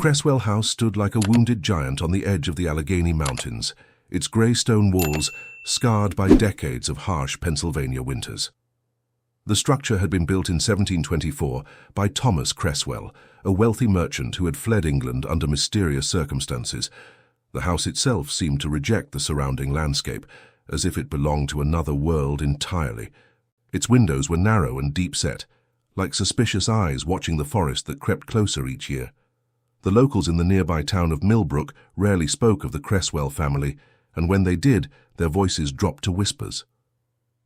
Cresswell house stood like a wounded giant on the edge of the Allegheny Mountains, its grey stone walls scarred by decades of harsh Pennsylvania winters. The structure had been built in 1724 by Thomas Cresswell, a wealthy merchant who had fled England under mysterious circumstances. The house itself seemed to reject the surrounding landscape, as if it belonged to another world entirely. Its windows were narrow and deep-set, like suspicious eyes watching the forest that crept closer each year. The locals in the nearby town of Millbrook rarely spoke of the Cresswell family, and when they did, their voices dropped to whispers.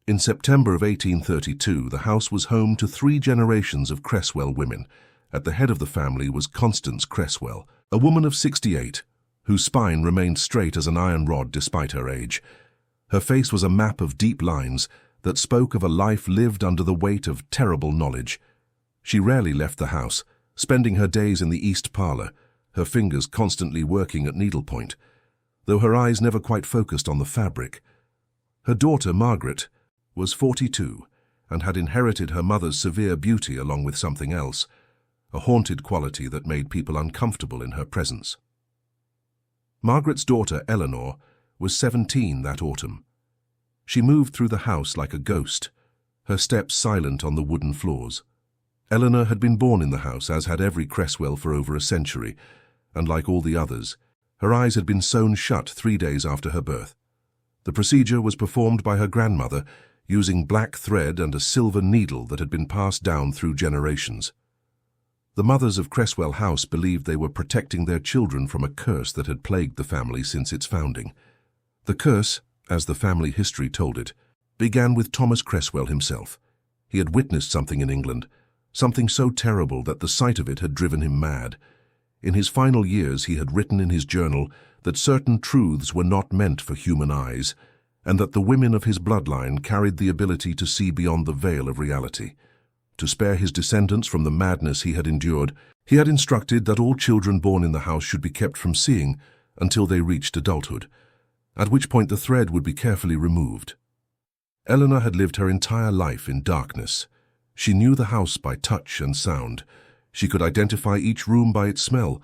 In September of 1832, the house was home to 3 generations of Cresswell women. At the head of the family was Constance Cresswell, a woman of 68, whose spine remained straight as an iron rod despite her age. Her face was a map of deep lines that spoke of a life lived under the weight of terrible knowledge. She rarely left the house, spending her days in the east parlour, her fingers constantly working at needlepoint, though her eyes never quite focused on the fabric. Her daughter, Margaret, was 42 and had inherited her mother's severe beauty along with something else, a haunted quality that made people uncomfortable in her presence. Margaret's daughter, Eleanor, was 17 that autumn. She moved through the house like a ghost, her steps silent on the wooden floors. Eleanor had been born in the house, as had every Cresswell for over a century, and like all the others, her eyes had been sewn shut 3 days after her birth. The procedure was performed by her grandmother, using black thread and a silver needle that had been passed down through generations. The mothers of Cresswell House believed they were protecting their children from a curse that had plagued the family since its founding. The curse, as the family history told it, began with Thomas Cresswell himself. He had witnessed something in England, something so terrible that the sight of it had driven him mad. In his final years, he had written in his journal that certain truths were not meant for human eyes, and that the women of his bloodline carried the ability to see beyond the veil of reality. To spare his descendants from the madness he had endured, he had instructed that all children born in the house should be kept from seeing until they reached adulthood, at which point the thread would be carefully removed. Eleanor had lived her entire life in darkness. She knew the house by touch and sound. She could identify each room by its smell,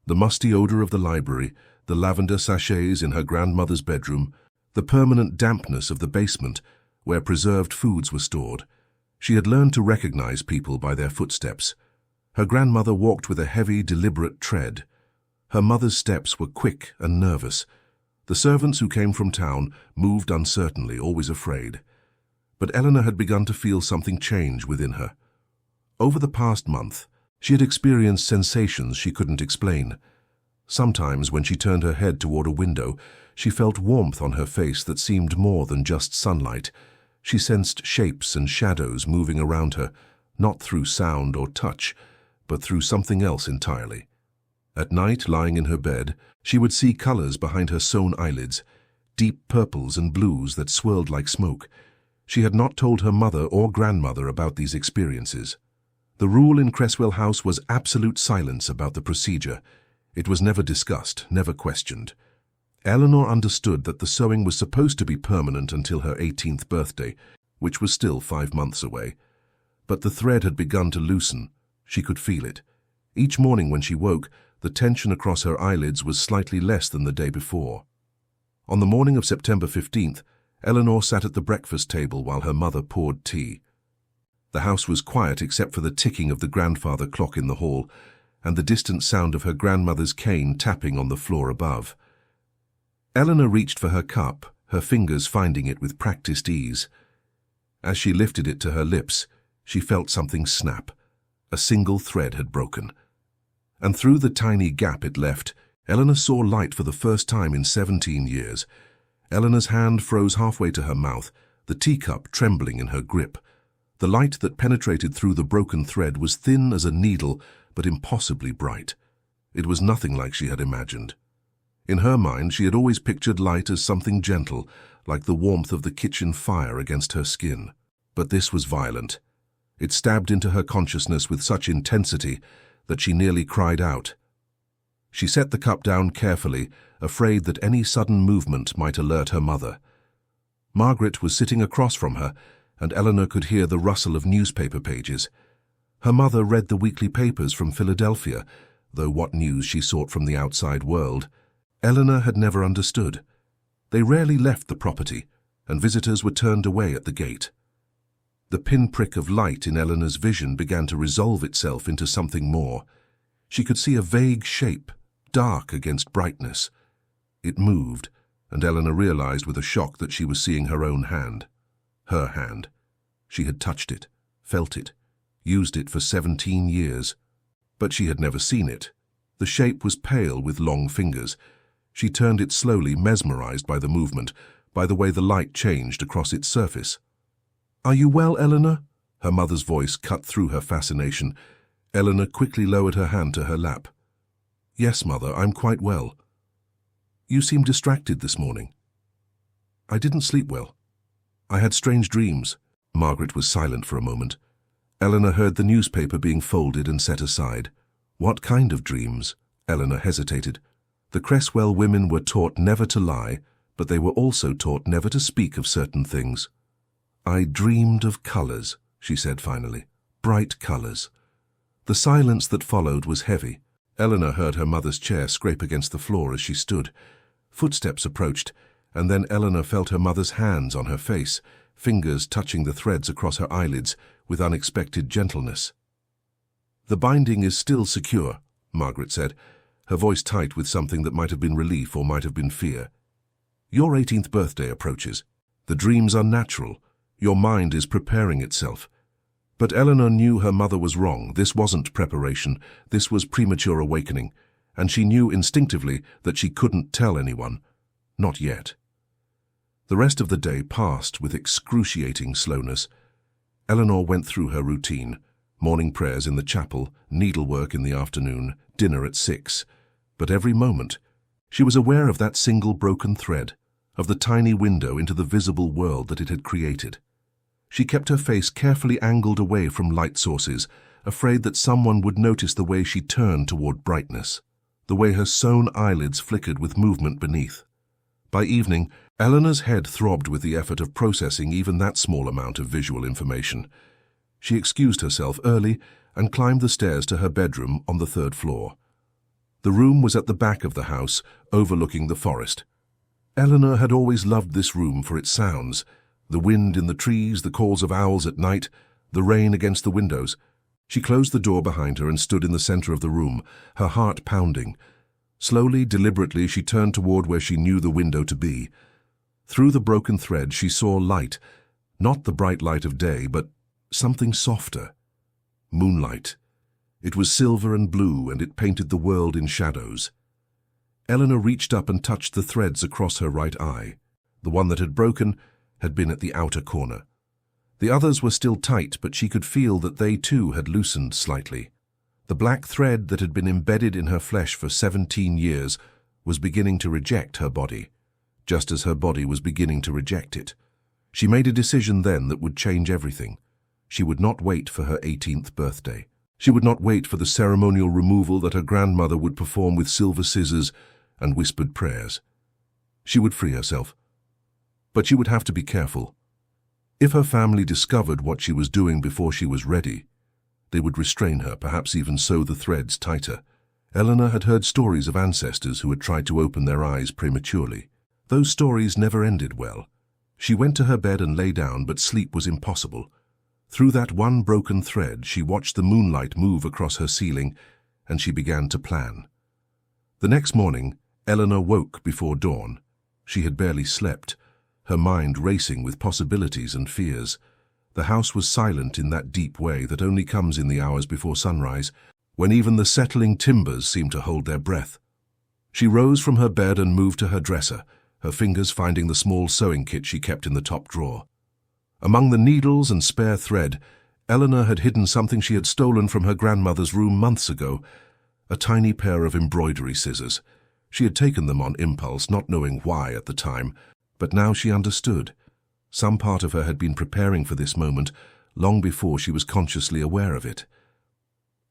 the musty odor of the library, the lavender sachets in her grandmother's bedroom, the permanent dampness of the basement where preserved foods were stored. She had learned to recognize people by their footsteps. Her grandmother walked with a heavy, deliberate tread. Her mother's steps were quick and nervous. The servants who came from town moved uncertainly, always afraid. But Eleanor had begun to feel something change within her. Over the past month, she had experienced sensations she couldn't explain. Sometimes, when she turned her head toward a window, she felt warmth on her face that seemed more than just sunlight. She sensed shapes and shadows moving around her, not through sound or touch, but through something else entirely. At night, lying in her bed, she would see colors behind her sewn eyelids, deep purples and blues that swirled like smoke. She had not told her mother or grandmother about these experiences. The rule in Cresswell House was absolute silence about the procedure. It was never discussed, never questioned. Eleanor understood that the sewing was supposed to be permanent until her 18th birthday, which was still 5 months away. But the thread had begun to loosen. She could feel it. Each morning when she woke, the tension across her eyelids was slightly less than the day before. On the morning of September 15th, Eleanor sat at the breakfast table while her mother poured tea. The house was quiet except for the ticking of the grandfather clock in the hall and the distant sound of her grandmother's cane tapping on the floor above. Eleanor reached for her cup, her fingers finding it with practiced ease. As she lifted it to her lips, she felt something snap. A single thread had broken. And through the tiny gap it left, Eleanor saw light for the first time in 17 years. Eleanor's hand froze halfway to her mouth, the teacup trembling in her grip. The light that penetrated through the broken thread was thin as a needle, but impossibly bright. It was nothing like she had imagined. In her mind, she had always pictured light as something gentle, like the warmth of the kitchen fire against her skin. But this was violent. It stabbed into her consciousness with such intensity that she nearly cried out. She set the cup down carefully, afraid that any sudden movement might alert her mother. Margaret was sitting across from her, and Eleanor could hear the rustle of newspaper pages. Her mother read the weekly papers from Philadelphia, though what news she sought from the outside world, Eleanor had never understood. They rarely left the property, and visitors were turned away at the gate. The pinprick of light in Eleanor's vision began to resolve itself into something more. She could see a vague shape, dark against brightness. It moved, and Eleanor realized with a shock that she was seeing her own hand. Her hand. She had touched it, felt it, used it for 17 years. But she had never seen it. The shape was pale with long fingers. She turned it slowly, mesmerized by the movement, by the way the light changed across its surface. "Are you well, Eleanor?" Her mother's voice cut through her fascination. Eleanor quickly lowered her hand to her lap. "Yes, Mother, I'm quite well." "You seem distracted this morning." "I didn't sleep well. I had strange dreams." Margaret was silent for a moment. Eleanor heard the newspaper being folded and set aside. "What kind of dreams?" Eleanor hesitated. The Cresswell women were taught never to lie, but they were also taught never to speak of certain things. "I dreamed of colors," she said finally. "Bright colors." The silence that followed was heavy. Eleanor heard her mother's chair scrape against the floor as she stood. Footsteps approached, and then Eleanor felt her mother's hands on her face, fingers touching the threads across her eyelids with unexpected gentleness. "The binding is still secure," Margaret said, her voice tight with something that might have been relief or might have been fear. "Your 18th birthday approaches. The dreams are natural. Your mind is preparing itself." But Eleanor knew her mother was wrong. This wasn't preparation. This was premature awakening, and she knew instinctively that she couldn't tell anyone. Not yet. The rest of the day passed with excruciating slowness. Eleanor went through her routine: morning prayers in the chapel, needlework in the afternoon, dinner at 6. But every moment, she was aware of that single broken thread, of the tiny window into the visible world that it had created. She kept her face carefully angled away from light sources, afraid that someone would notice the way she turned toward brightness, the way her sewn eyelids flickered with movement beneath. By evening, Eleanor's head throbbed with the effort of processing even that small amount of visual information. She excused herself early and climbed the stairs to her bedroom on the 3rd floor. The room was at the back of the house, overlooking the forest. Eleanor had always loved this room for its sounds: the wind in the trees, the calls of owls at night, the rain against the windows. She closed the door behind her and stood in the center of the room, her heart pounding. Slowly, deliberately, she turned toward where she knew the window to be. Through the broken thread, she saw light, not the bright light of day, but something softer. Moonlight. It was silver and blue, and it painted the world in shadows. Eleanor reached up and touched the threads across her right eye. The one that had broken had been at the outer corner. The others were still tight, but she could feel that they too had loosened slightly. The black thread that had been embedded in her flesh for 17 years was beginning to reject her body, just as her body was beginning to reject it. She made a decision then that would change everything. She would not wait for her 18th birthday. She would not wait for the ceremonial removal that her grandmother would perform with silver scissors and whispered prayers. She would free herself. But she would have to be careful. If her family discovered what she was doing before she was ready, they would restrain her, perhaps even sew the threads tighter. Eleanor had heard stories of ancestors who had tried to open their eyes prematurely. Those stories never ended well. She went to her bed and lay down, but sleep was impossible. Through that one broken thread, she watched the moonlight move across her ceiling, and she began to plan. The next morning, Eleanor woke before dawn. She had barely slept, her mind racing with possibilities and fears. The house was silent in that deep way that only comes in the hours before sunrise, when even the settling timbers seem to hold their breath. She rose from her bed and moved to her dresser, her fingers finding the small sewing kit she kept in the top drawer. Among the needles and spare thread, Eleanor had hidden something she had stolen from her grandmother's room months ago, a tiny pair of embroidery scissors. She had taken them on impulse, not knowing why at the time, but now she understood. Some part of her had been preparing for this moment long before she was consciously aware of it.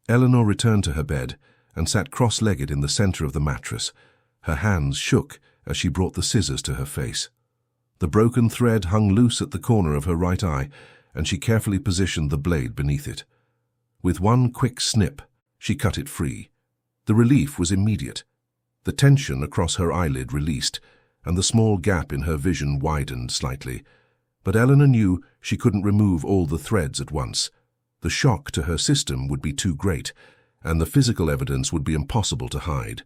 Eleanor returned to her bed and sat cross-legged in the center of the mattress. Her hands shook as she brought the scissors to her face. The broken thread hung loose at the corner of her right eye, and she carefully positioned the blade beneath it. With one quick snip, she cut it free. The relief was immediate. The tension across her eyelid released, and the small gap in her vision widened slightly. But Eleanor knew she couldn't remove all the threads at once. The shock to her system would be too great, and the physical evidence would be impossible to hide.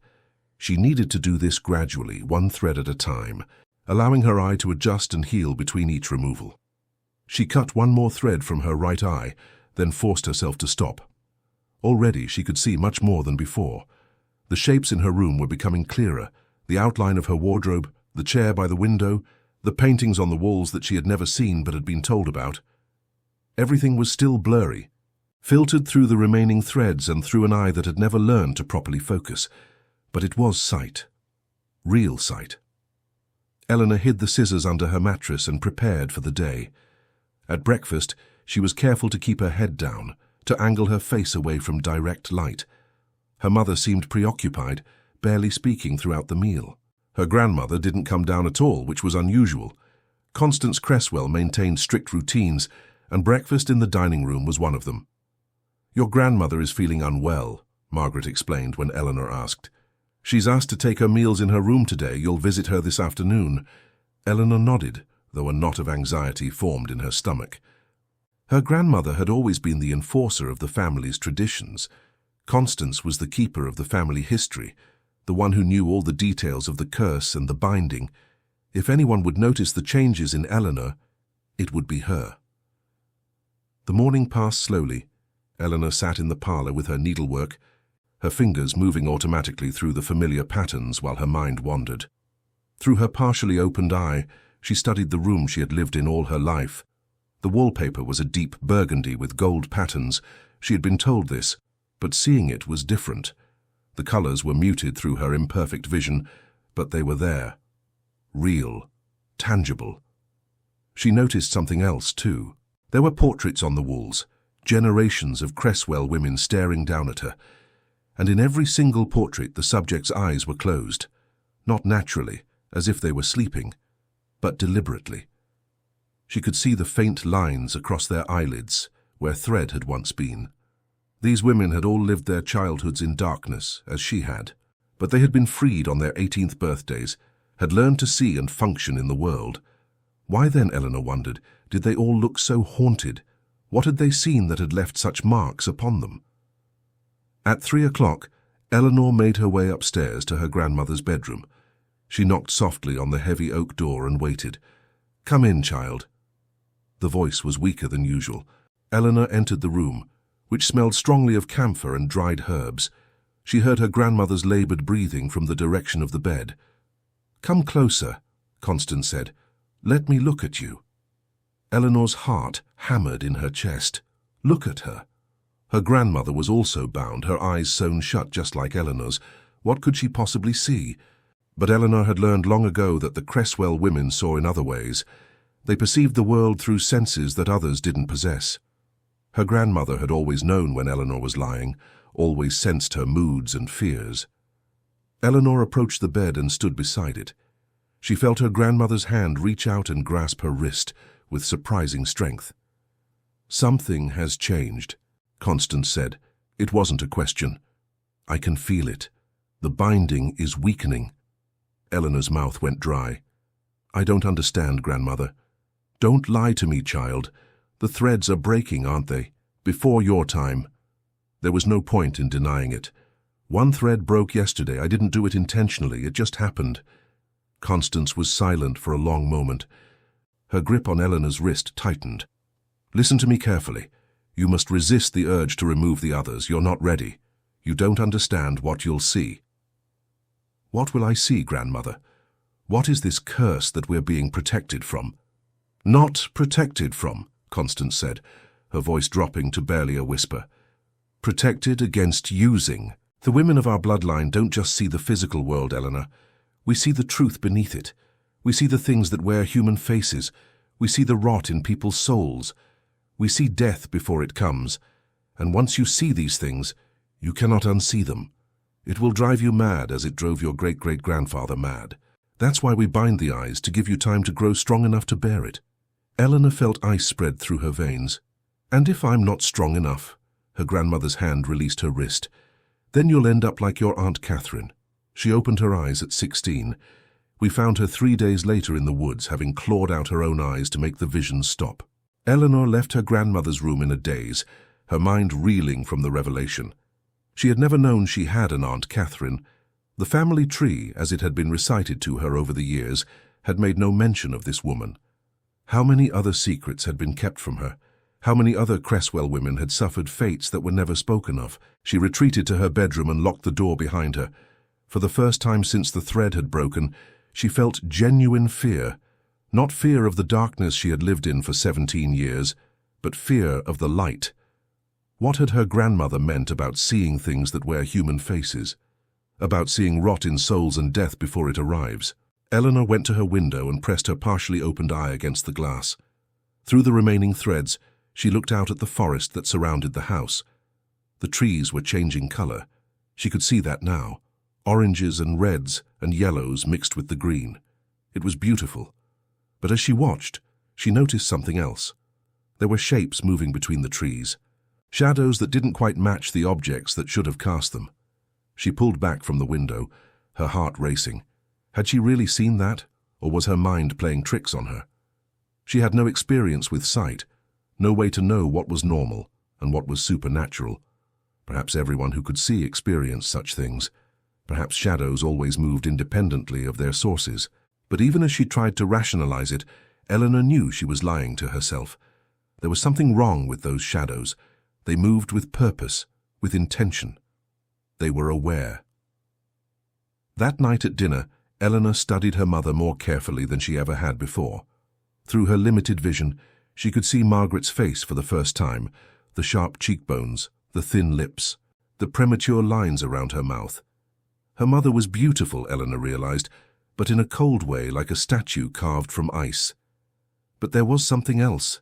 She needed to do this gradually, one thread at a time, allowing her eye to adjust and heal between each removal. She cut one more thread from her right eye, then forced herself to stop. Already she could see much more than before. The shapes in her room were becoming clearer, the outline of her wardrobe, the chair by the window, the paintings on the walls that she had never seen but had been told about. Everything was still blurry, filtered through the remaining threads and through an eye that had never learned to properly focus. But it was sight. Real sight. Eleanor hid the scissors under her mattress and prepared for the day. At breakfast, she was careful to keep her head down, to angle her face away from direct light. Her mother seemed preoccupied, barely speaking throughout the meal. Her grandmother didn't come down at all, which was unusual. Constance Cresswell maintained strict routines, and breakfast in the dining room was one of them. "Your grandmother is feeling unwell," Margaret explained when Eleanor asked. "She's asked to take her meals in her room today. You'll visit her this afternoon." Eleanor nodded, though a knot of anxiety formed in her stomach. Her grandmother had always been the enforcer of the family's traditions. Constance was the keeper of the family history, the one who knew all the details of the curse and the binding. If anyone would notice the changes in Eleanor, it would be her. The morning passed slowly. Eleanor sat in the parlor with her needlework, her fingers moving automatically through the familiar patterns while her mind wandered. Through her partially opened eye, she studied the room she had lived in all her life. The wallpaper was a deep burgundy with gold patterns. She had been told this, but seeing it was different. The colors were muted through her imperfect vision, but they were there. Real, tangible. She noticed something else, too. There were portraits on the walls, generations of Cresswell women staring down at her, and in every single portrait the subject's eyes were closed, not naturally, as if they were sleeping, but deliberately. She could see the faint lines across their eyelids, where thread had once been. These women had all lived their childhoods in darkness, as she had, but they had been freed on their 18th birthdays, had learned to see and function in the world. Why then, Eleanor wondered, did they all look so haunted? What had they seen that had left such marks upon them? At 3 o'clock, Eleanor made her way upstairs to her grandmother's bedroom. She knocked softly on the heavy oak door and waited. "Come in, child." The voice was weaker than usual. Eleanor entered the room, which smelled strongly of camphor and dried herbs. She heard her grandmother's labored breathing from the direction of the bed. "Come closer," Constance said. "Let me look at you." Eleanor's heart hammered in her chest. Look at her. Her grandmother was also bound, her eyes sewn shut just like Eleanor's. What could she possibly see? But Eleanor had learned long ago that the Cresswell women saw in other ways. They perceived the world through senses that others didn't possess. Her grandmother had always known when Eleanor was lying, always sensed her moods and fears. Eleanor approached the bed and stood beside it. She felt her grandmother's hand reach out and grasp her wrist with surprising strength. "Something has changed," Constance said. It wasn't a question. "I can feel it. The binding is weakening." Eleanor's mouth went dry. "I don't understand, grandmother." "Don't lie to me, child. The threads are breaking, aren't they? Before your time." There was no point in denying it. "One thread broke yesterday. I didn't do it intentionally. It just happened." Constance was silent for a long moment. Her grip on Eleanor's wrist tightened. "Listen to me carefully. You must resist the urge to remove the others. You're not ready. You don't understand what you'll see." "What will I see, grandmother? What is this curse that we're being protected from?" "Not protected from," Constance said, her voice dropping to barely a whisper. "Protected against using. The women of our bloodline don't just see the physical world, Eleanor. We see the truth beneath it. We see the things that wear human faces. We see the rot in people's souls. We see death before it comes. And once you see these things, you cannot unsee them. It will drive you mad as it drove your great-great-grandfather mad. That's why we bind the eyes, to give you time to grow strong enough to bear it." Eleanor felt ice spread through her veins. "And if I'm not strong enough?" Her grandmother's hand released her wrist. Then you'll end up like your Aunt Catherine. She opened her eyes at 16. We found her 3 days later in the woods, having clawed out her own eyes to make the vision stop. Eleanor left her grandmother's room in a daze, her mind reeling from the revelation. She had never known she had an Aunt Catherine. The family tree, as it had been recited to her over the years, had made no mention of this woman. How many other secrets had been kept from her? How many other Cresswell women had suffered fates that were never spoken of? She retreated to her bedroom and locked the door behind her. For the first time since the thread had broken, she felt genuine fear. Not fear of the darkness she had lived in for 17 years, but fear of the light. What had her grandmother meant about seeing things that wear human faces? About seeing rot in souls and death before it arrives? Eleanor went to her window and pressed her partially opened eye against the glass. Through the remaining threads, she looked out at the forest that surrounded the house. The trees were changing color. She could see that now. Oranges and reds and yellows mixed with the green. It was beautiful. But as she watched, she noticed something else. There were shapes moving between the trees. Shadows that didn't quite match the objects that should have cast them. She pulled back from the window, her heart racing. Had she really seen that, or was her mind playing tricks on her? She had no experience with sight, no way to know what was normal and what was supernatural. Perhaps everyone who could see experienced such things. Perhaps shadows always moved independently of their sources. But even as she tried to rationalize it, Eleanor knew she was lying to herself. There was something wrong with those shadows. They moved with purpose, with intention. They were aware. That night at dinner, Eleanor studied her mother more carefully than she ever had before. Through her limited vision, she could see Margaret's face for the first time, the sharp cheekbones, the thin lips, the premature lines around her mouth. Her mother was beautiful, Eleanor realized, but in a cold way, like a statue carved from ice. But there was something else.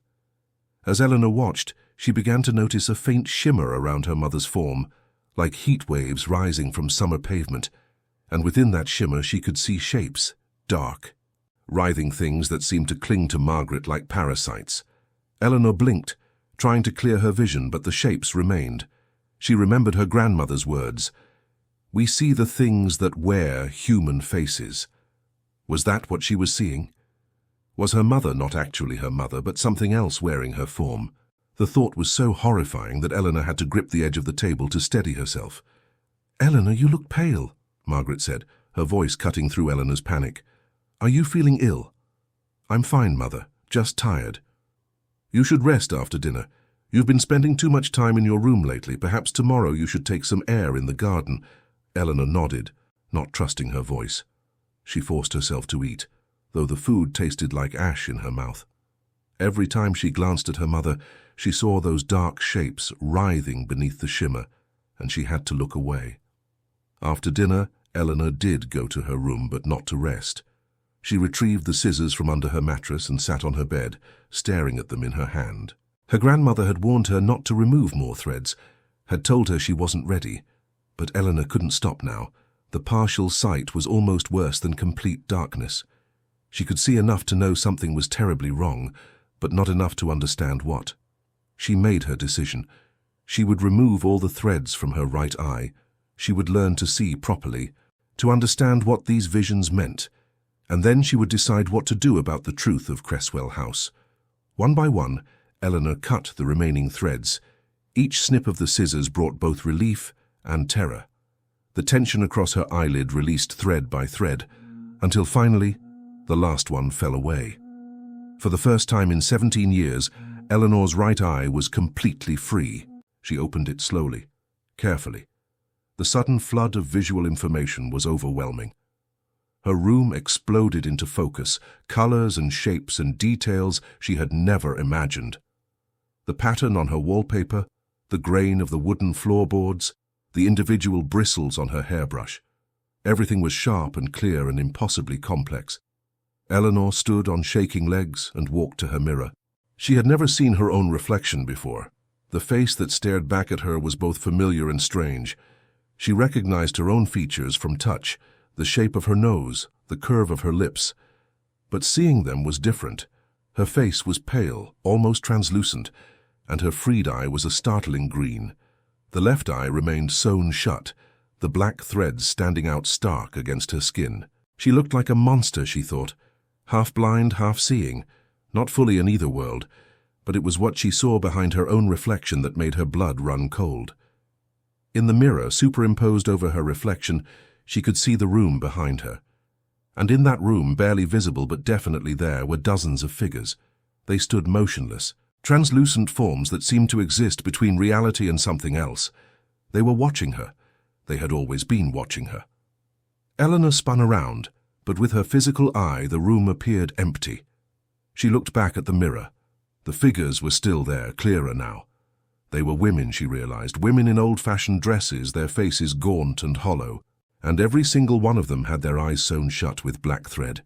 As Eleanor watched, she began to notice a faint shimmer around her mother's form, like heat waves rising from summer pavement, and within that shimmer she could see shapes, dark, writhing things that seemed to cling to Margaret like parasites. Eleanor blinked, trying to clear her vision, but the shapes remained. She remembered her grandmother's words. "We see the things that wear human faces." Was that what she was seeing? Was her mother not actually her mother, but something else wearing her form? The thought was so horrifying that Eleanor had to grip the edge of the table to steady herself. "Eleanor, you look pale," Margaret said, her voice cutting through Eleanor's panic. "Are you feeling ill?" "I'm fine, Mother, just tired." "You should rest after dinner. You've been spending too much time in your room lately. Perhaps tomorrow you should take some air in the garden." Eleanor nodded, not trusting her voice. She forced herself to eat, though the food tasted like ash in her mouth. Every time she glanced at her mother, she saw those dark shapes writhing beneath the shimmer, and she had to look away. After dinner, Eleanor did go to her room, but not to rest. She retrieved the scissors from under her mattress and sat on her bed, staring at them in her hand. Her grandmother had warned her not to remove more threads, had told her she wasn't ready. But Eleanor couldn't stop now. The partial sight was almost worse than complete darkness. She could see enough to know something was terribly wrong, but not enough to understand what. She made her decision. She would remove all the threads from her right eye. She would learn to see properly, to understand what these visions meant, and then she would decide what to do about the truth of Cresswell House. One by one, Eleanor cut the remaining threads. Each snip of the scissors brought both relief and terror. The tension across her eyelid released thread by thread, until finally, the last one fell away. For the first time in 17 years, Eleanor's right eye was completely free. She opened it slowly, carefully. The sudden flood of visual information was overwhelming. Her room exploded into focus, colors and shapes and details she had never imagined. The pattern on her wallpaper, the grain of the wooden floorboards, the individual bristles on her hairbrush. Everything was sharp and clear and impossibly complex. Eleanor stood on shaking legs and walked to her mirror. She had never seen her own reflection before. The face that stared back at her was both familiar and strange. She recognized her own features from touch, the shape of her nose, the curve of her lips. But seeing them was different. Her face was pale, almost translucent, and her freed eye was a startling green. The left eye remained sewn shut, the black threads standing out stark against her skin. She looked like a monster, she thought, half blind, half seeing, not fully in either world, but it was what she saw behind her own reflection that made her blood run cold. In the mirror, superimposed over her reflection, she could see the room behind her. And in that room, barely visible but definitely there, were dozens of figures. They stood motionless, translucent forms that seemed to exist between reality and something else. They were watching her. They had always been watching her. Eleanor spun around, but with her physical eye the room appeared empty. She looked back at the mirror. The figures were still there, clearer now. They were women, she realized, women in old-fashioned dresses, their faces gaunt and hollow, and every single one of them had their eyes sewn shut with black thread.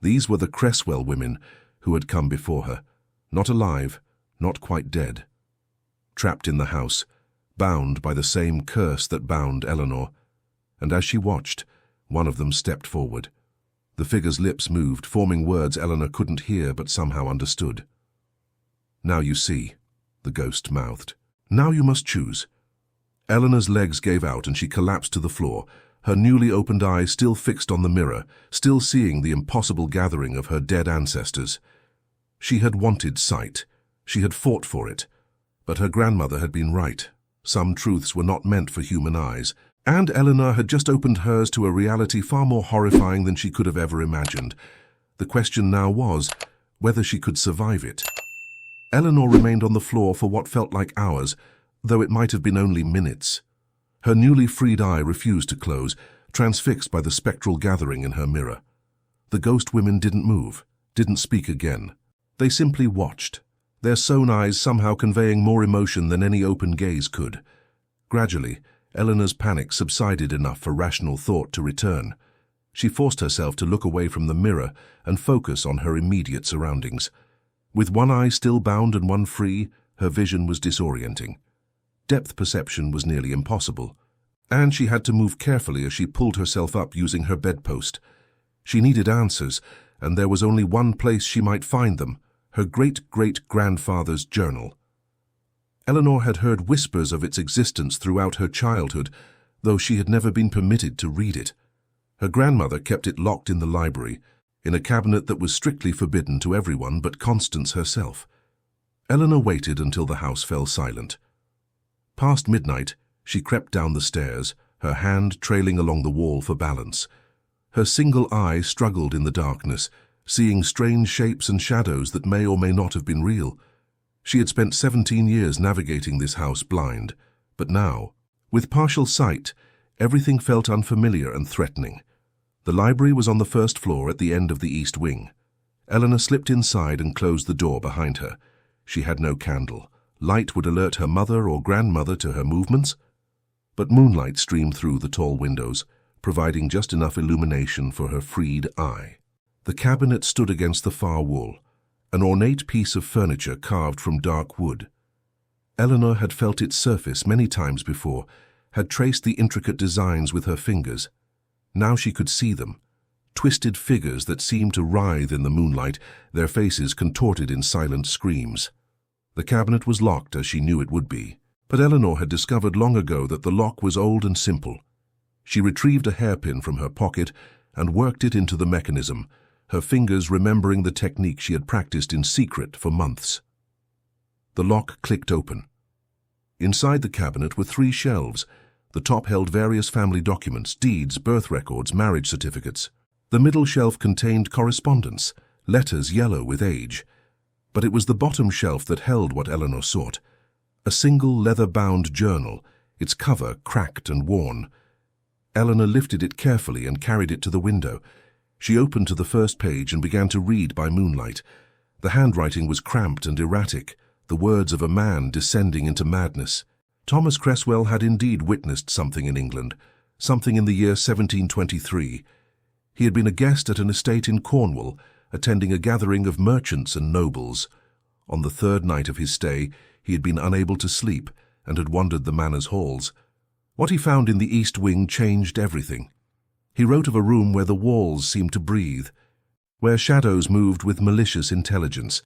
These were the Cresswell women who had come before her, not alive, not quite dead. Trapped in the house, bound by the same curse that bound Eleanor, and as she watched, one of them stepped forward. The figure's lips moved, forming words Eleanor couldn't hear but somehow understood. "Now you see," the ghost mouthed. "Now you must choose." Eleanor's legs gave out and she collapsed to the floor, her newly opened eyes still fixed on the mirror, still seeing the impossible gathering of her dead ancestors. She had wanted sight. She had fought for it. But her grandmother had been right. Some truths were not meant for human eyes, and Eleanor had just opened hers to a reality far more horrifying than she could have ever imagined. The question now was whether she could survive it. Eleanor remained on the floor for what felt like hours, though it might have been only minutes. Her newly freed eye refused to close, transfixed by the spectral gathering in her mirror. The ghost women didn't move, didn't speak again. They simply watched, their sewn eyes somehow conveying more emotion than any open gaze could. Gradually, Eleanor's panic subsided enough for rational thought to return. She forced herself to look away from the mirror and focus on her immediate surroundings. With one eye still bound and one free, her vision was disorienting. Depth perception was nearly impossible, and she had to move carefully as she pulled herself up using her bedpost. She needed answers, and there was only one place she might find them, her great-great-grandfather's journal. Eleanor had heard whispers of its existence throughout her childhood, though she had never been permitted to read it. Her grandmother kept it locked in the library, in a cabinet that was strictly forbidden to everyone but Constance herself. Eleanor waited until the house fell silent. Past midnight, she crept down the stairs, her hand trailing along the wall for balance. Her single eye struggled in the darkness, seeing strange shapes and shadows that may or may not have been real. She had spent 17 years navigating this house blind, but now, with partial sight, everything felt unfamiliar and threatening. The library was on the first floor at the end of the east wing. Eleanor slipped inside and closed the door behind her. She had no candle. Light would alert her mother or grandmother to her movements, but moonlight streamed through the tall windows, providing just enough illumination for her freed eye. The cabinet stood against the far wall, an ornate piece of furniture carved from dark wood. Eleanor had felt its surface many times before, had traced the intricate designs with her fingers. Now she could see them, twisted figures that seemed to writhe in the moonlight, their faces contorted in silent screams. The cabinet was locked, as she knew it would be, but Eleanor had discovered long ago that the lock was old and simple. She retrieved a hairpin from her pocket and worked it into the mechanism, her fingers remembering the technique she had practiced in secret for months. The lock clicked open. Inside the cabinet were 3 shelves. The top held various family documents, deeds, birth records, marriage certificates. The middle shelf contained correspondence, letters yellow with age. But it was the bottom shelf that held what Eleanor sought. A single leather-bound journal, its cover cracked and worn. Eleanor lifted it carefully and carried it to the window. She opened to the first page and began to read by moonlight. The handwriting was cramped and erratic, the words of a man descending into madness. Thomas Cresswell had indeed witnessed something in England, something in the year 1723. He had been a guest at an estate in Cornwall, attending a gathering of merchants and nobles. On the 3rd night of his stay, he had been unable to sleep and had wandered the manor's halls. What he found in the east wing changed everything. He wrote of a room where the walls seemed to breathe, where shadows moved with malicious intelligence.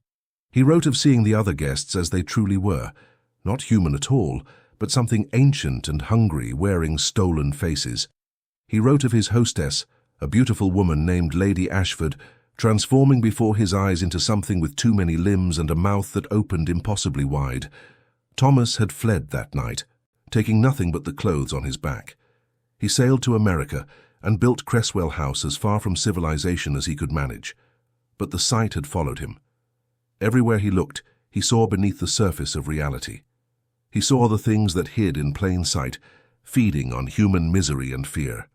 He wrote of seeing the other guests as they truly were, not human at all, but something ancient and hungry, wearing stolen faces. He wrote of his hostess, a beautiful woman named Lady Ashford, transforming before his eyes into something with too many limbs and a mouth that opened impossibly wide. Thomas had fled that night, taking nothing but the clothes on his back. He sailed to America and built Cresswell House as far from civilization as he could manage. But the sight had followed him. Everywhere he looked, he saw beneath the surface of reality. He saw the things that hid in plain sight, feeding on human misery and fear.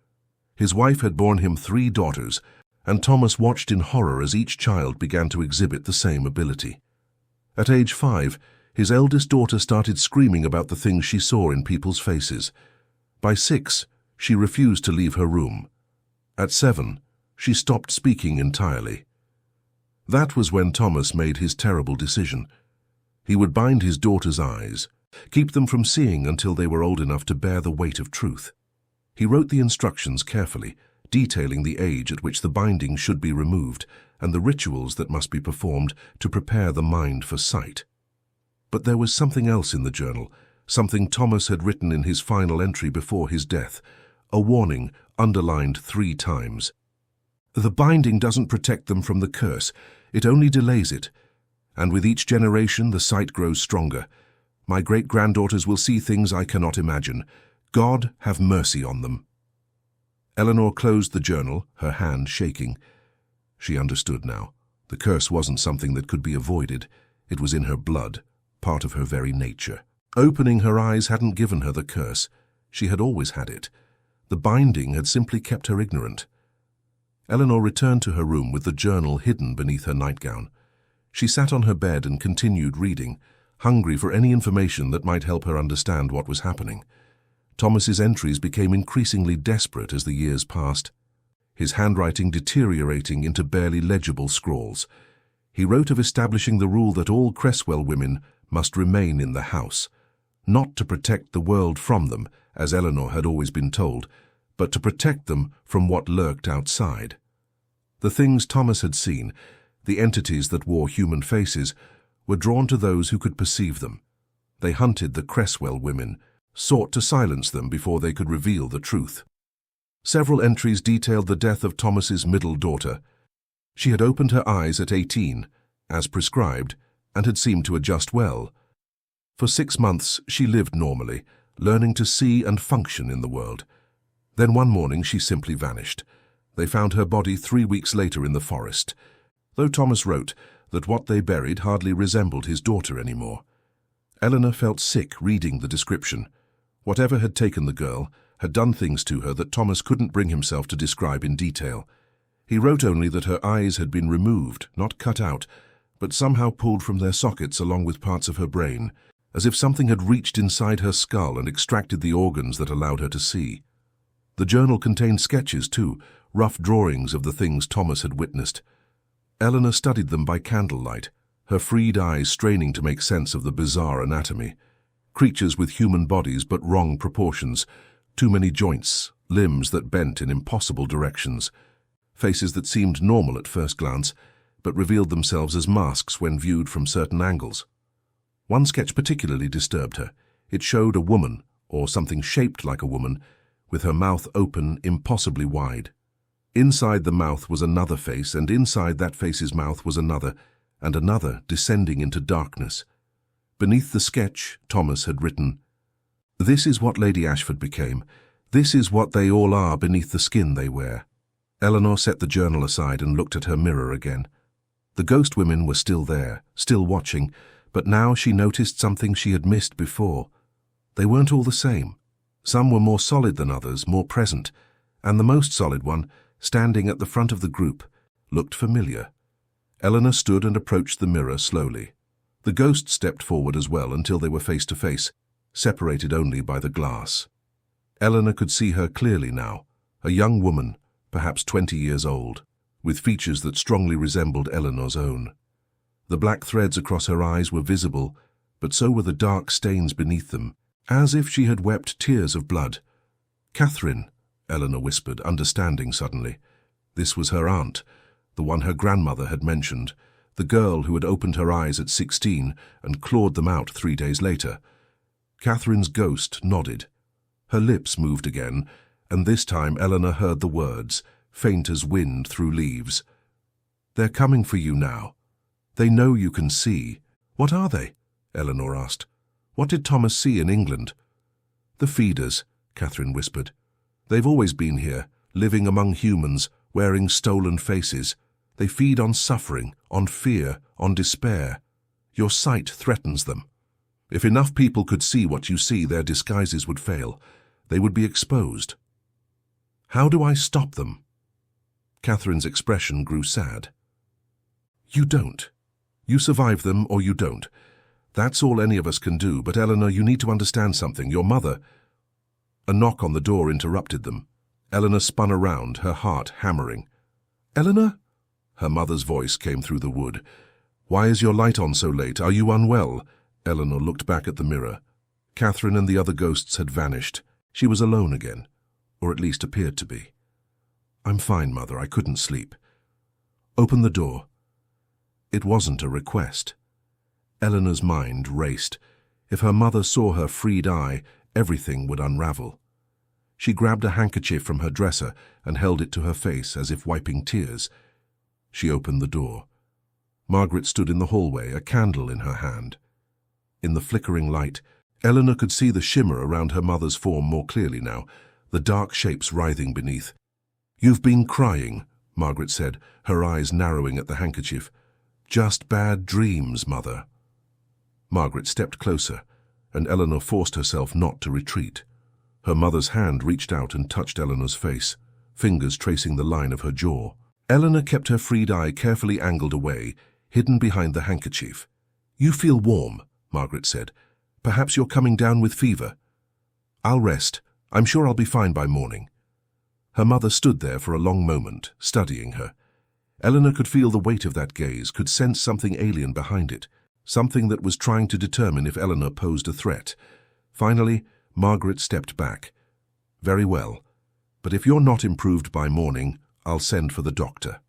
His wife had borne him 3 daughters, and Thomas watched in horror as each child began to exhibit the same ability. At age 5, his eldest daughter started screaming about the things she saw in people's faces. By 6, she refused to leave her room. At 7, she stopped speaking entirely. That was when Thomas made his terrible decision. He would bind his daughter's eyes, keep them from seeing until they were old enough to bear the weight of truth. He wrote the instructions carefully, detailing the age at which the binding should be removed and the rituals that must be performed to prepare the mind for sight. But there was something else in the journal, something Thomas had written in his final entry before his death, a warning underlined 3 times. The binding doesn't protect them from the curse, it only delays it. And with each generation the sight grows stronger. My great-granddaughters will see things I cannot imagine. God have mercy on them. Eleanor closed the journal, her hand shaking. She understood now. The curse wasn't something that could be avoided. It was in her blood, part of her very nature. Opening her eyes hadn't given her the curse. She had always had it. The binding had simply kept her ignorant. Eleanor returned to her room with the journal hidden beneath her nightgown. She sat on her bed and continued reading, hungry for any information that might help her understand what was happening. Thomas's entries became increasingly desperate as the years passed, his handwriting deteriorating into barely legible scrawls. He wrote of establishing the rule that all Cresswell women must remain in the house, not to protect the world from them, as Eleanor had always been told, but to protect them from what lurked outside. The things Thomas had seen, the entities that wore human faces, were drawn to those who could perceive them. They hunted the Cresswell women, sought to silence them before they could reveal the truth. Several entries detailed the death of Thomas's middle daughter. She had opened her eyes at 18, as prescribed, and had seemed to adjust well. For 6 months she lived normally, learning to see and function in the world. Then one morning she simply vanished. They found her body 3 weeks later in the forest, though Thomas wrote that what they buried hardly resembled his daughter anymore. Eleanor felt sick reading the description. Whatever had taken the girl had done things to her that Thomas couldn't bring himself to describe in detail. He wrote only that her eyes had been removed, not cut out, but somehow pulled from their sockets along with parts of her brain, as if something had reached inside her skull and extracted the organs that allowed her to see. The journal contained sketches, too, rough drawings of the things Thomas had witnessed. Eleanor studied them by candlelight, her freed eyes straining to make sense of the bizarre anatomy. Creatures with human bodies but wrong proportions, too many joints, limbs that bent in impossible directions, faces that seemed normal at first glance, but revealed themselves as masks when viewed from certain angles. One sketch particularly disturbed her. It showed a woman, or something shaped like a woman, with her mouth open impossibly wide. Inside the mouth was another face, and inside that face's mouth was another, and another descending into darkness. Beneath the sketch, Thomas had written, "This is what Lady Ashford became. This is what they all are beneath the skin they wear." Eleanor set the journal aside and looked at her mirror again. The ghost women were still there, still watching, but now she noticed something she had missed before. They weren't all the same. Some were more solid than others, more present, and the most solid one, standing at the front of the group, looked familiar. Eleanor stood and approached the mirror slowly. The ghost stepped forward as well until they were face to face, separated only by the glass. Eleanor could see her clearly now, a young woman, perhaps 20 years old, with features that strongly resembled Eleanor's own. The black threads across her eyes were visible, but so were the dark stains beneath them, as if she had wept tears of blood. "Catherine," Eleanor whispered, understanding suddenly. This was her aunt, the one her grandmother had mentioned, the girl who had opened her eyes at 16 and clawed them out 3 days later. Catherine's ghost nodded. Her lips moved again, and this time Eleanor heard the words, faint as wind through leaves. "They're coming for you now. They know you can see." "What are they?" Eleanor asked. "What did Thomas see in England?" "The feeders," Catherine whispered. "They've always been here, living among humans, wearing stolen faces. They feed on suffering, on fear, on despair. Your sight threatens them. If enough people could see what you see, their disguises would fail. They would be exposed." "How do I stop them?" Catherine's expression grew sad. "You don't. You survive them or you don't. That's all any of us can do, but Eleanor, you need to understand something. Your mother—" A knock on the door interrupted them. Eleanor spun around, her heart hammering. "Eleanor?" Her mother's voice came through the wood. "Why is your light on so late? Are you unwell?" Eleanor looked back at the mirror. Catherine and the other ghosts had vanished. She was alone again, or at least appeared to be. "I'm fine, Mother. I couldn't sleep." "Open the door." It wasn't a request. Eleanor's mind raced. If her mother saw her freed eye, everything would unravel. She grabbed a handkerchief from her dresser and held it to her face as if wiping tears. She opened the door. Margaret stood in the hallway, a candle in her hand. In the flickering light, Eleanor could see the shimmer around her mother's form more clearly now, the dark shapes writhing beneath. "You've been crying," Margaret said, her eyes narrowing at the handkerchief. "Just bad dreams, Mother." Margaret stepped closer, and Eleanor forced herself not to retreat. Her mother's hand reached out and touched Eleanor's face, fingers tracing the line of her jaw. Eleanor kept her freed eye carefully angled away, hidden behind the handkerchief. "You feel warm," Margaret said. "Perhaps you're coming down with fever." "I'll rest. I'm sure I'll be fine by morning." Her mother stood there for a long moment, studying her. Eleanor could feel the weight of that gaze, could sense something alien behind it, something that was trying to determine if Eleanor posed a threat. Finally, Margaret stepped back. "Very well, but if you're not improved by morning, I'll send for the doctor."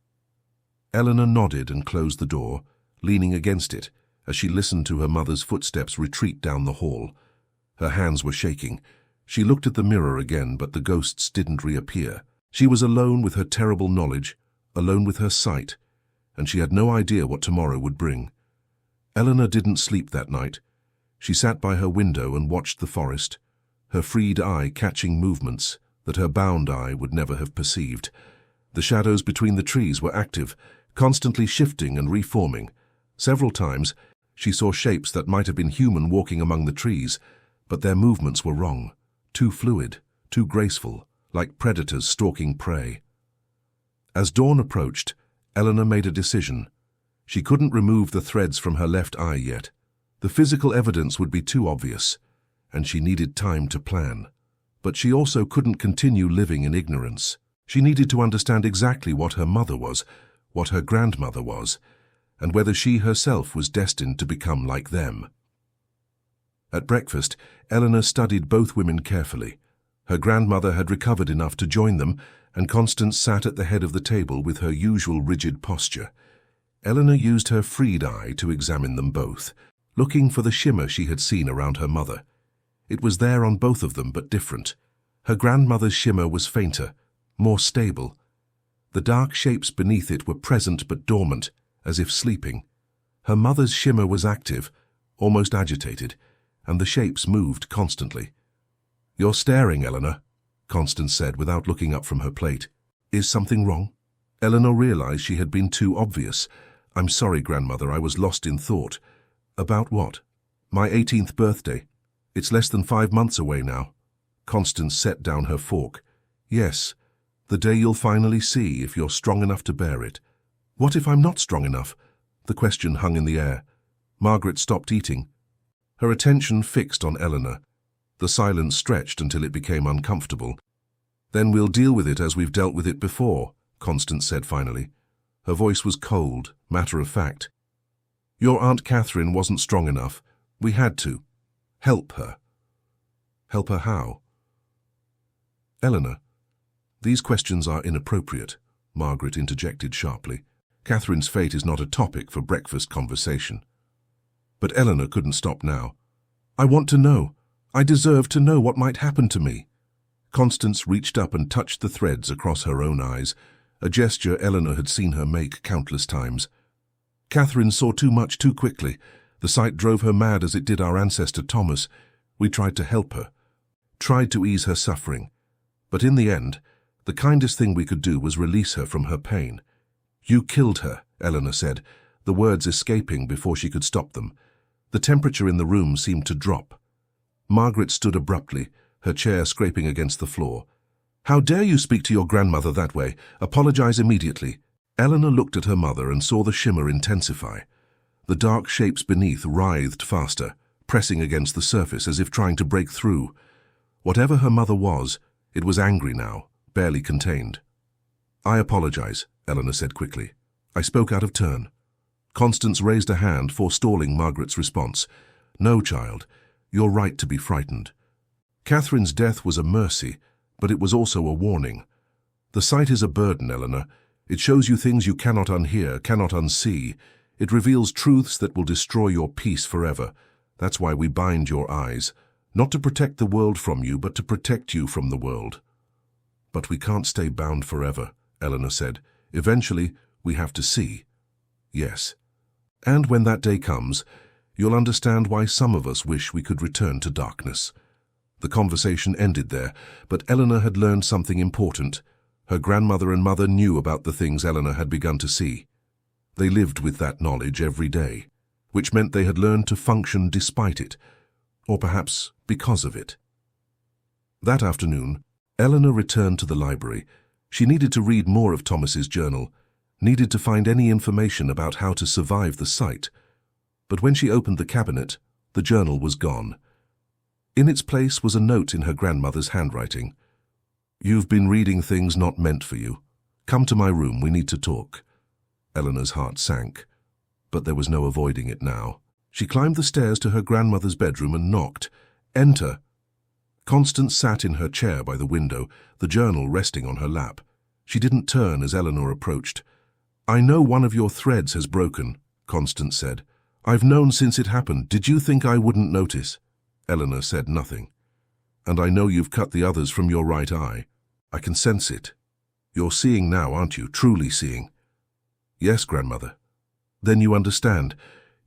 Eleanor nodded and closed the door, leaning against it as she listened to her mother's footsteps retreat down the hall. Her hands were shaking. She looked at the mirror again, but the ghosts didn't reappear. She was alone with her terrible knowledge, alone with her sight, and she had no idea what tomorrow would bring. Eleanor didn't sleep that night. She sat by her window and watched the forest, her freed eye catching movements that her bound eye would never have perceived. The shadows between the trees were active, constantly shifting and reforming. Several times, she saw shapes that might have been human walking among the trees, but their movements were wrong, too fluid, too graceful, like predators stalking prey. As dawn approached, Eleanor made a decision. She couldn't remove the threads from her left eye yet. The physical evidence would be too obvious, and she needed time to plan. But she also couldn't continue living in ignorance. She needed to understand exactly what her mother was, what her grandmother was, and whether she herself was destined to become like them. At breakfast, Eleanor studied both women carefully. Her grandmother had recovered enough to join them, and Constance sat at the head of the table with her usual rigid posture. Eleanor used her freed eye to examine them both, looking for the shimmer she had seen around her mother. It was there on both of them, but different. Her grandmother's shimmer was fainter, more stable. The dark shapes beneath it were present but dormant, as if sleeping. Her mother's shimmer was active, almost agitated, and the shapes moved constantly. "You're staring, Eleanor," Constance said without looking up from her plate. "Is something wrong?" Eleanor realized she had been too obvious. "I'm sorry, Grandmother, I was lost in thought." "About what?" "My 18th birthday. It's less than 5 months away now." Constance set down her fork. "Yes, the day you'll finally see if you're strong enough to bear it." "What if I'm not strong enough?" The question hung in the air. Margaret stopped eating. Her attention fixed on Eleanor. The silence stretched until it became uncomfortable. "Then we'll deal with it as we've dealt with it before," Constance said finally. Her voice was cold, matter-of-fact. "Your Aunt Catherine wasn't strong enough. We had to. Help her." "Help her how?" "Eleanor, these questions are inappropriate," Margaret interjected sharply. "Catherine's fate is not a topic for breakfast conversation." But Eleanor couldn't stop now. "I want to know. I deserve to know what might happen to me. Constance reached up and touched the threads across her own eyes, a gesture Eleanor had seen her make countless times. Catherine saw too much too quickly. The sight drove her mad as it did our ancestor Thomas. We tried to help her, tried to ease her suffering. But in the end, the kindest thing we could do was release her from her pain. You killed her, Eleanor said, the words escaping before she could stop them. The temperature in the room seemed to drop. Margaret stood abruptly, her chair scraping against the floor. How dare you speak to your grandmother that way? Apologize immediately. Eleanor looked at her mother and saw the shimmer intensify. The dark shapes beneath writhed faster, pressing against the surface as if trying to break through. Whatever her mother was, it was angry now, barely contained. I apologize, Eleanor said quickly. I spoke out of turn. Constance raised a hand, forestalling Margaret's response. No, child, you're right to be frightened. Catherine's death was a mercy, but it was also a warning. The sight is a burden, Eleanor. It shows you things you cannot unhear, cannot unsee. It reveals truths that will destroy your peace forever. That's why we bind your eyes, not to protect the world from you, but to protect you from the world. But we can't stay bound forever, Eleanor said. Eventually, we have to see. Yes. And when that day comes, you'll understand why some of us wish we could return to darkness. The conversation ended there, but Eleanor had learned something important. Her grandmother and mother knew about the things Eleanor had begun to see. They lived with that knowledge every day, which meant they had learned to function despite it, or perhaps because of it. That afternoon, Eleanor returned to the library. She needed to read more of Thomas's journal, needed to find any information about how to survive the sight. But when she opened the cabinet, the journal was gone. In its place was a note in her grandmother's handwriting. You've been reading things not meant for you. Come to my room, we need to talk. Eleanor's heart sank, but there was no avoiding it now. She climbed the stairs to her grandmother's bedroom and knocked. Enter. Constance sat in her chair by the window, the journal resting on her lap. She didn't turn as Eleanor approached. I know one of your threads has broken, Constance said. I've known since it happened. Did you think I wouldn't notice? Eleanor said nothing. And I know you've cut the others from your right eye. I can sense it. You're seeing now, aren't you? Truly seeing. Yes, grandmother. Then you understand.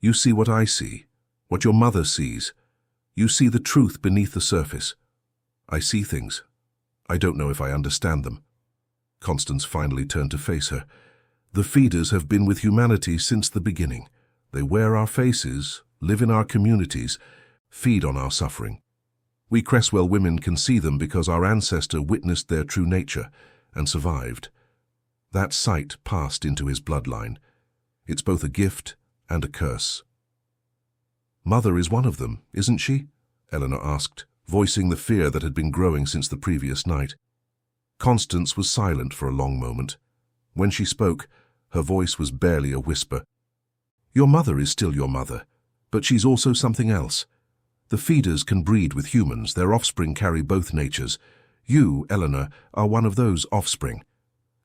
You see what I see, what your mother sees. You see the truth beneath the surface. I see things. I don't know if I understand them. Constance finally turned to face her. The feeders have been with humanity since the beginning. They wear our faces, live in our communities, feed on our suffering. We Cresswell women can see them because our ancestor witnessed their true nature and survived. That sight passed into his bloodline. It's both a gift and a curse. Mother is one of them, isn't she? Eleanor asked, voicing the fear that had been growing since the previous night. Constance was silent for a long moment. When she spoke, her voice was barely a whisper. Your mother is still your mother, but she's also something else. The feeders can breed with humans. Their offspring carry both natures. You, Eleanor, are one of those offspring.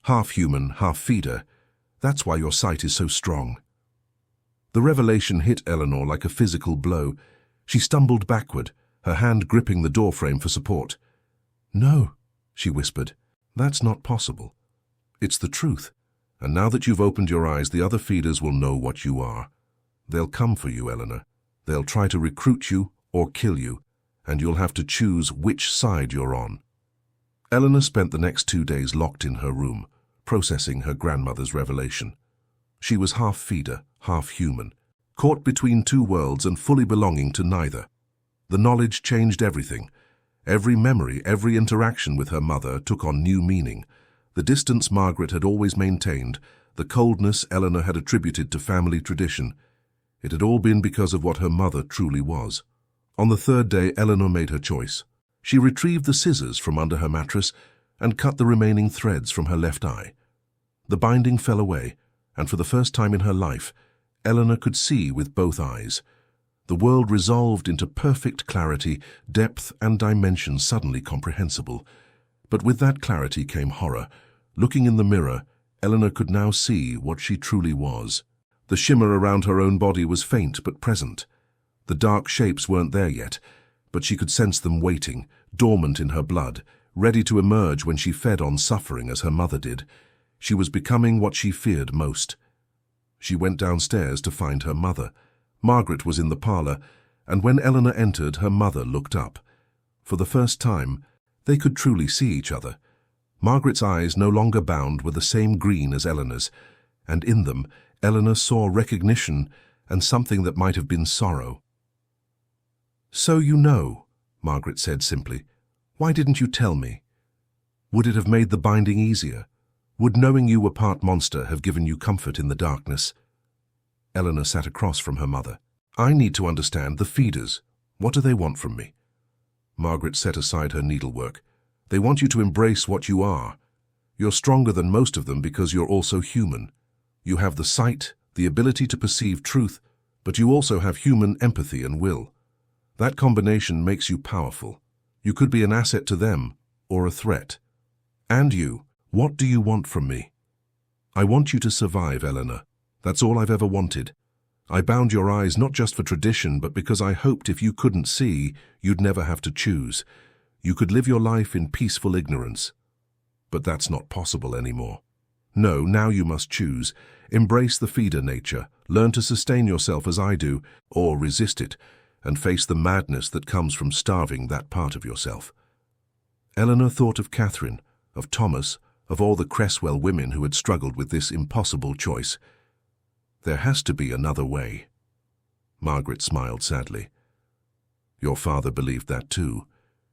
Half human, half feeder. That's why your sight is so strong. The revelation hit Eleanor like a physical blow. She stumbled backward, her hand gripping the doorframe for support. No, she whispered. That's not possible. It's the truth. And now that you've opened your eyes, the other feeders will know what you are. They'll come for you, Eleanor. They'll try to recruit you or kill you, and you'll have to choose which side you're on. Eleanor spent the next 2 days locked in her room, processing her grandmother's revelation. She was half feeder, half human, caught between two worlds and fully belonging to neither. The knowledge changed everything. Every memory, every interaction with her mother took on new meaning. The distance Margaret had always maintained, the coldness Eleanor had attributed to family tradition. It had all been because of what her mother truly was. On the 3rd day, Eleanor made her choice. She retrieved the scissors from under her mattress and cut the remaining threads from her left eye. The binding fell away, and for the first time in her life, Eleanor could see with both eyes. The world resolved into perfect clarity, depth and dimension suddenly comprehensible. But with that clarity came horror. Looking in the mirror, Eleanor could now see what she truly was. The shimmer around her own body was faint but present. The dark shapes weren't there yet, but she could sense them waiting, dormant in her blood, ready to emerge when she fed on suffering as her mother did. She was becoming what she feared most. She went downstairs to find her mother. Margaret was in the parlour, and when Eleanor entered, her mother looked up. For the first time, they could truly see each other. Margaret's eyes, no longer bound, were the same green as Eleanor's, and in them, Eleanor saw recognition and something that might have been sorrow. "So you know," Margaret said simply. "Why didn't you tell me? Would it have made the binding easier? Would knowing you were part monster have given you comfort in the darkness?" Eleanor sat across from her mother. "I need to understand the feeders. What do they want from me?" Margaret set aside her needlework. "They want you to embrace what you are. You're stronger than most of them because you're also human. You have the sight, the ability to perceive truth, but you also have human empathy and will. That combination makes you powerful. You could be an asset to them, or a threat. And you, what do you want from me?" "I want you to survive, Eleanor. That's all I've ever wanted. I bound your eyes not just for tradition, but because I hoped if you couldn't see, you'd never have to choose. You could live your life in peaceful ignorance. But that's not possible anymore. No, now you must choose. Embrace the feeder nature, learn to sustain yourself as I do, or resist it, and face the madness that comes from starving that part of yourself." Eleanor thought of Catherine, of Thomas, of all the Cresswell women who had struggled with this impossible choice. There has to be another way. Margaret smiled sadly. "Your father believed that too.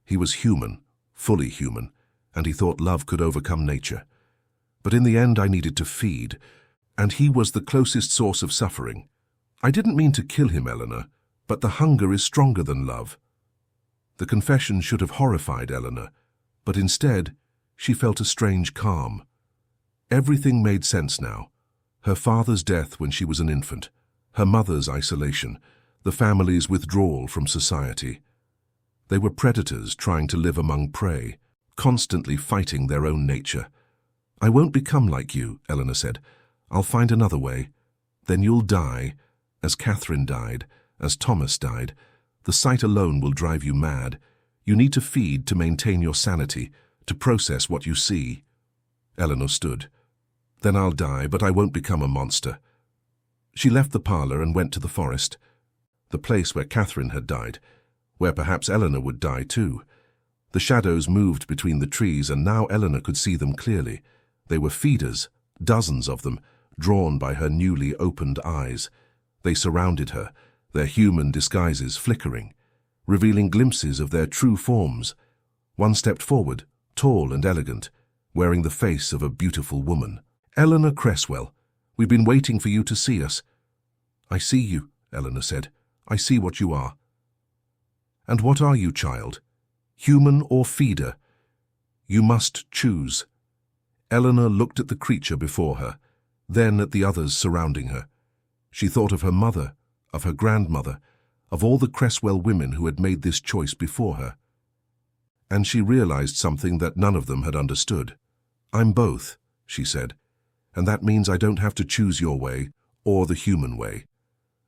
He was human, fully human, and he thought love could overcome nature. But in the end I needed to feed, and he was the closest source of suffering. I didn't mean to kill him, Eleanor, but the hunger is stronger than love." The confession should have horrified Eleanor, but instead she felt a strange calm. Everything made sense now. Her father's death when she was an infant, her mother's isolation, the family's withdrawal from society. They were predators trying to live among prey, constantly fighting their own nature. "I won't become like you," Eleanor said. "I'll find another way. Then you'll die, as Catherine died, as Thomas died. The sight alone will drive you mad. You need to feed to maintain your sanity, to process what you see." Eleanor stood. "Then I'll die, but I won't become a monster." She left the parlour and went to the forest, the place where Catherine had died, where perhaps Eleanor would die too. The shadows moved between the trees, and now Eleanor could see them clearly. They were feeders, dozens of them, drawn by her newly opened eyes. They surrounded her, their human disguises flickering, revealing glimpses of their true forms. One stepped forward, tall and elegant, wearing the face of a beautiful woman. "Eleanor Cresswell, we've been waiting for you to see us." "I see you," Eleanor said. "I see what you are." "And what are you, child? Human or feeder? You must choose." Eleanor looked at the creature before her, then at the others surrounding her. She thought of her mother, of her grandmother, of all the Cresswell women who had made this choice before her. And she realized something that none of them had understood. "I'm both," she said, "and that means I don't have to choose your way or the human way.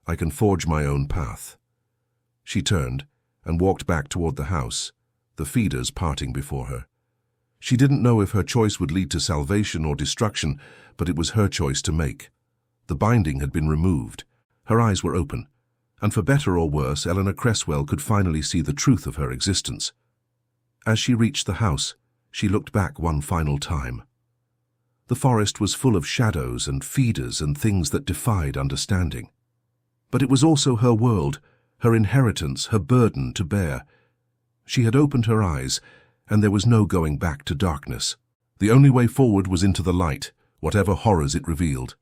I can forge my own path." She turned and walked back toward the house, the feeders parting before her. She didn't know if her choice would lead to salvation or destruction, but it was her choice to make. The binding had been removed. Her eyes were open, and for better or worse, Eleanor Cresswell could finally see the truth of her existence. As she reached the house, she looked back one final time. The forest was full of shadows and feeders and things that defied understanding. But it was also her world, her inheritance, her burden to bear. She had opened her eyes, and there was no going back to darkness. The only way forward was into the light, whatever horrors it revealed.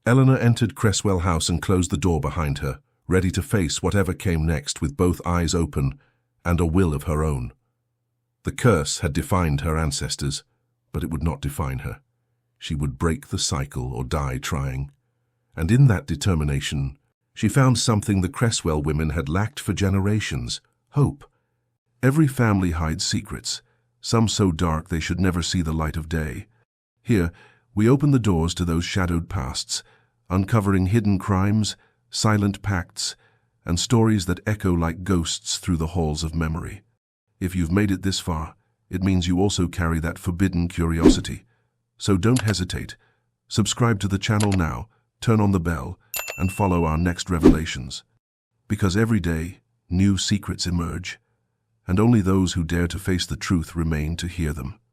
Eleanor entered Cresswell House and closed the door behind her, ready to face whatever came next with both eyes open and a will of her own. The curse had defined her ancestors, but it would not define her. She would break the cycle or die trying. And in that determination, she found something the Cresswell women had lacked for generations: hope. Every family hides secrets, some so dark they should never see the light of day. Here, we open the doors to those shadowed pasts, uncovering hidden crimes, silent pacts, and stories that echo like ghosts through the halls of memory. If you've made it this far, it means you also carry that forbidden curiosity. So don't hesitate. Subscribe to the channel now, turn on the bell, and follow our next revelations. Because every day, new secrets emerge, and only those who dare to face the truth remain to hear them.